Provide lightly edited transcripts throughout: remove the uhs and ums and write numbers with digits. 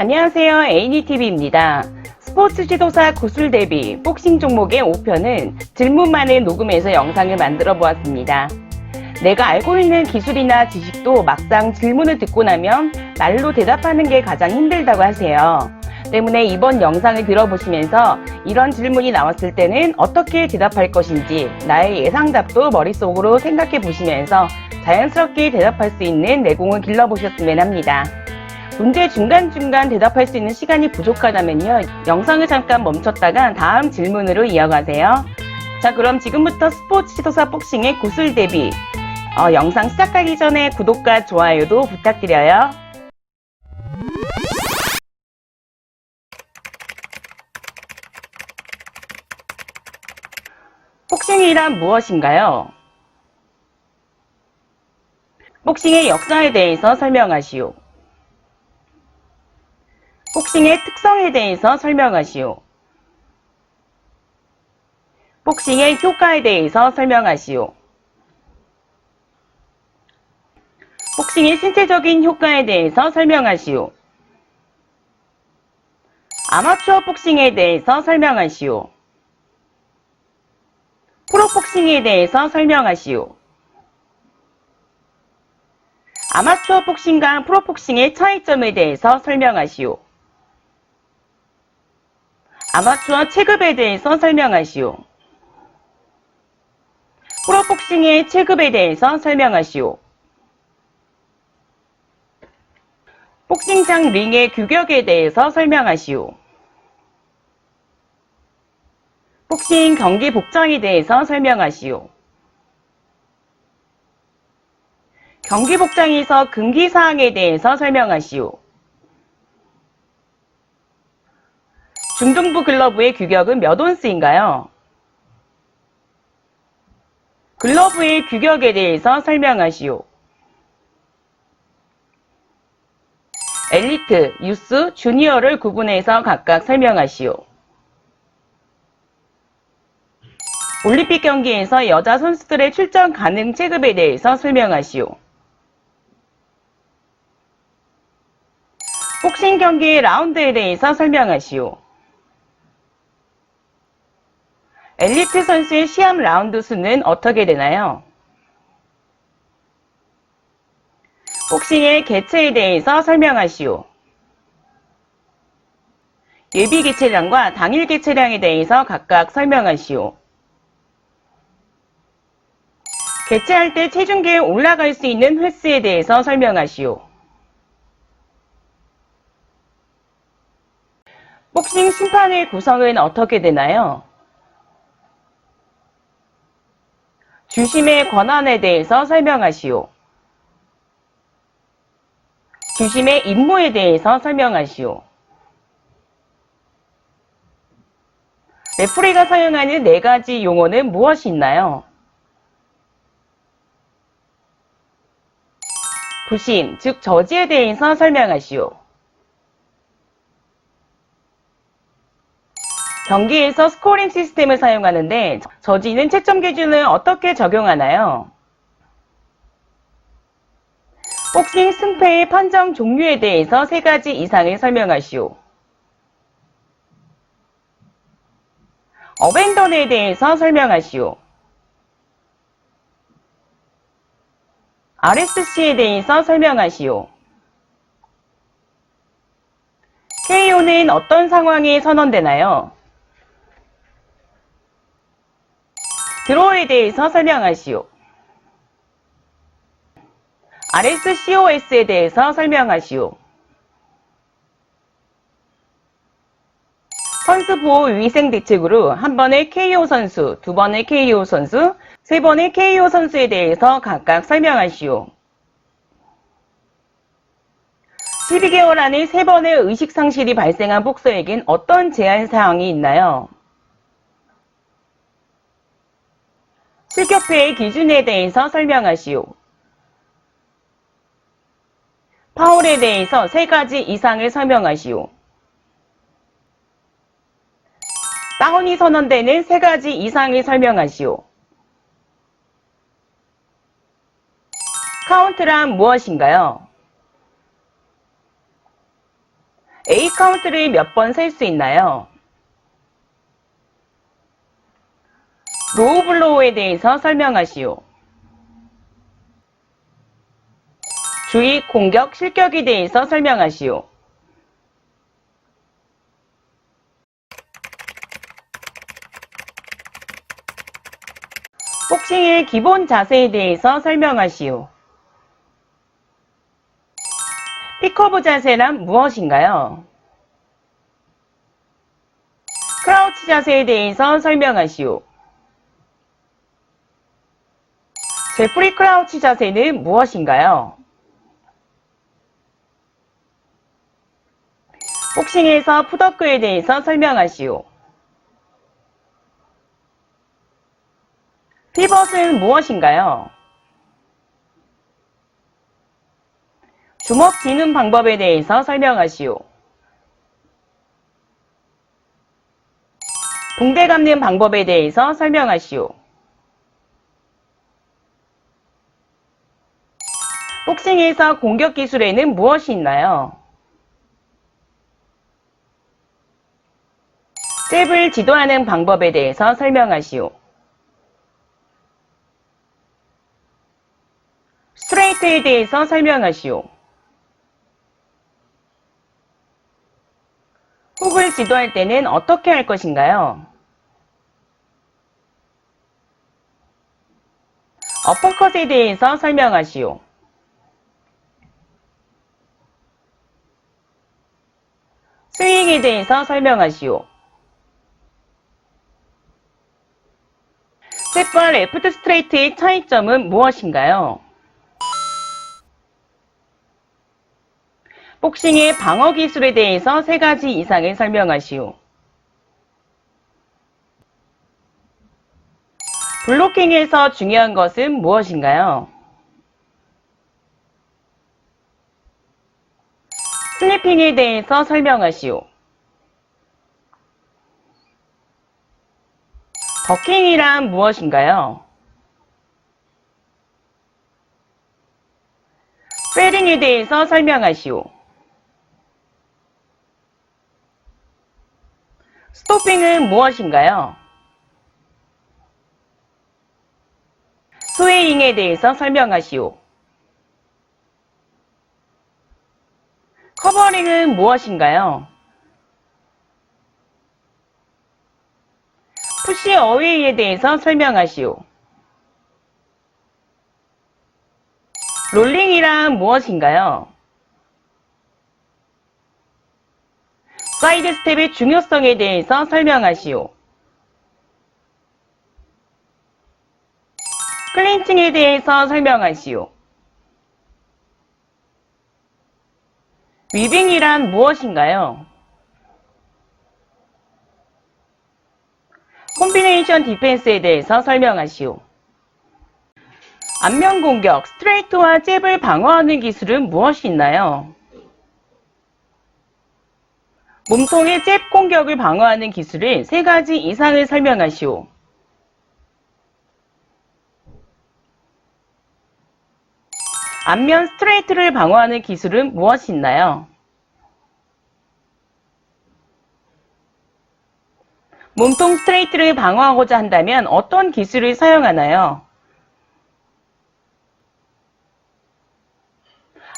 안녕하세요. ADTV입니다. 스포츠 지도사 구술 대비 복싱 종목의 5편은 질문만을 녹음해서 영상을 만들어 보았습니다. 내가 알고 있는 기술이나 지식도 막상 질문을 듣고 나면 말로 대답하는 게 가장 힘들다고 하세요. 때문에 이번 영상을 들어보시면서 이런 질문이 나왔을 때는 어떻게 대답할 것인지 나의 예상답도 머릿속으로 생각해 보시면서 자연스럽게 대답할 수 있는 내공을 길러보셨으면 합니다. 문제 중간중간 대답할 수 있는 시간이 부족하다면요, 영상을 잠깐 멈췄다가 다음 질문으로 이어가세요. 자, 그럼 지금부터 스포츠 지도사 복싱의 구술 대비 영상 시작하기 전에 구독과 좋아요도 부탁드려요. 복싱이란 무엇인가요? 복싱의 역사에 대해서 설명하시오. 복싱의 특성에 대해서 설명하시오. 복싱의 효과에 대해서 설명하시오. 복싱의 신체적인 효과에 대해서 설명하시오. 아마추어 복싱에 대해서 설명하시오. 프로복싱에 대해서 설명하시오. 아마추어 복싱과 프로복싱의 차이점에 대해서 설명하시오. 아마추어 체급에 대해서 설명하시오. 프로복싱의 체급에 대해서 설명하시오. 복싱장 링의 규격에 대해서 설명하시오. 복싱 경기 복장에 대해서 설명하시오. 경기 복장에서 금기사항에 대해서 설명하시오. 중등부 글러브의 규격은 몇 온스인가요? 글러브의 규격에 대해서 설명하시오. 엘리트, 유스, 주니어를 구분해서 각각 설명하시오. 올림픽 경기에서 여자 선수들의 출전 가능 체급에 대해서 설명하시오. 복싱 경기의 라운드에 대해서 설명하시오. 엘리트 선수의 시합 라운드 수는 어떻게 되나요? 복싱의 개체에 대해서 설명하시오. 예비 개체량과 당일 개체량에 대해서 각각 설명하시오. 개체할 때 체중계에 올라갈 수 있는 횟수에 대해서 설명하시오. 복싱 심판의 구성은 어떻게 되나요? 주심의 권한에 대해서 설명하시오. 주심의 임무에 대해서 설명하시오. 레프리가 사용하는 4가지 용어는 무엇이 있나요? 부심, 즉 저지에 대해서 설명하시오. 경기에서 스코어링 시스템을 사용하는데 저지는 채점 기준을 어떻게 적용하나요? 복싱 승패의 판정 종류에 대해서 3가지 이상을 설명하시오. 어벤던에 대해서 설명하시오. RSC에 대해서 설명하시오. KO는 어떤 상황에 선언되나요? 드로우에 대해서 설명하시오. RSCOS에 대해서 설명하시오. 선수 보호 위생 대책으로 한 번의 KO 선수, 2번의 KO 선수, 3번의 KO 선수에 대해서 각각 설명하시오. 12개월 안에 3번의 의식상실이 발생한 복서에겐 어떤 제한 사항이 있나요? 실격패의 기준에 대해서 설명하시오. 파울에 대해서 3가지 이상을 설명하시오. 다운이 선언되는 3가지 이상을 설명하시오. 카운트란 무엇인가요? A 카운트를 몇 번 셀 수 있나요? 로우 블로우에 대해서 설명하시오. 주의, 공격, 실격에 대해서 설명하시오. 복싱의 기본 자세에 대해서 설명하시오. 픽커브 자세란 무엇인가요? 크라우치 자세에 대해서 설명하시오. 제프리 크라우치 자세는 무엇인가요? 복싱에서 풋워크에 대해서 설명하시오. 피벗은 무엇인가요? 주먹 쥐는 방법에 대해서 설명하시오. 붕대 감는 방법에 대해서 설명하시오. 복싱에서 공격 기술에는 무엇이 있나요? 잽을 지도하는 방법에 대해서 설명하시오. 스트레이트에 대해서 설명하시오. 훅을 지도할 때는 어떻게 할 것인가요? 어퍼컷에 대해서 설명하시오. 스윙에 대해서 설명하시오. 잽과 레프트 스트레이트의 차이점은 무엇인가요? 복싱의 방어 기술에 대해서 3가지 이상을 설명하시오. 블로킹에서 중요한 것은 무엇인가요? 스니핑에 대해서 설명하시오. 더킹이란 무엇인가요? 페링에 대해서 설명하시오. 스토핑은 무엇인가요? 스웨잉에 대해서 설명하시오. 커버링은 무엇인가요? 푸시 어웨이에 대해서 설명하시오. 롤링이란 무엇인가요? 사이드 스텝의 중요성에 대해서 설명하시오. 클린칭에 대해서 설명하시오. 위빙이란 무엇인가요? 콤비네이션 디펜스에 대해서 설명하시오. 안면 공격, 스트레이트와 잽을 방어하는 기술은 무엇이 있나요? 몸통의 잽 공격을 방어하는 기술을 3가지 이상을 설명하시오. 안면 스트레이트를 방어하는 기술은 무엇이 있나요? 몸통 스트레이트를 방어하고자 한다면 어떤 기술을 사용하나요?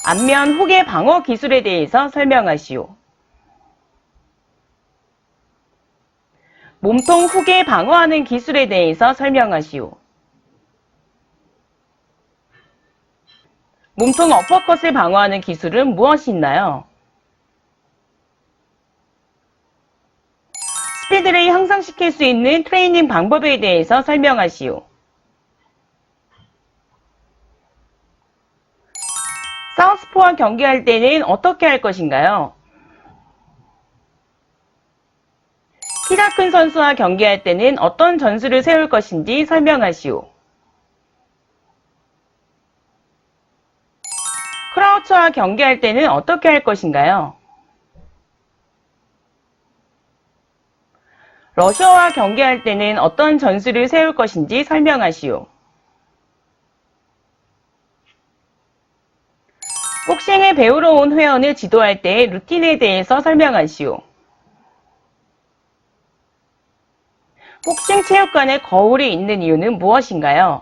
안면 훅의 방어 기술에 대해서 설명하시오. 몸통 훅에 방어하는 기술에 대해서 설명하시오. 몸통 어퍼컷을 방어하는 기술은 무엇이 있나요? 스피드를 향상시킬 수 있는 트레이닝 방법에 대해서 설명하시오. 사우스포와 경기할 때는 어떻게 할 것인가요? 키가 큰 선수와 경기할 때는 어떤 전술을 세울 것인지 설명하시오. 크라우처와 경기할 때는 어떻게 할 것인가요? 러셔와 경기할 때는 어떤 전술을 세울 것인지 설명하시오. 복싱을 배우러 온 회원을 지도할 때의 루틴에 대해서 설명하시오. 복싱 체육관에 거울이 있는 이유는 무엇인가요?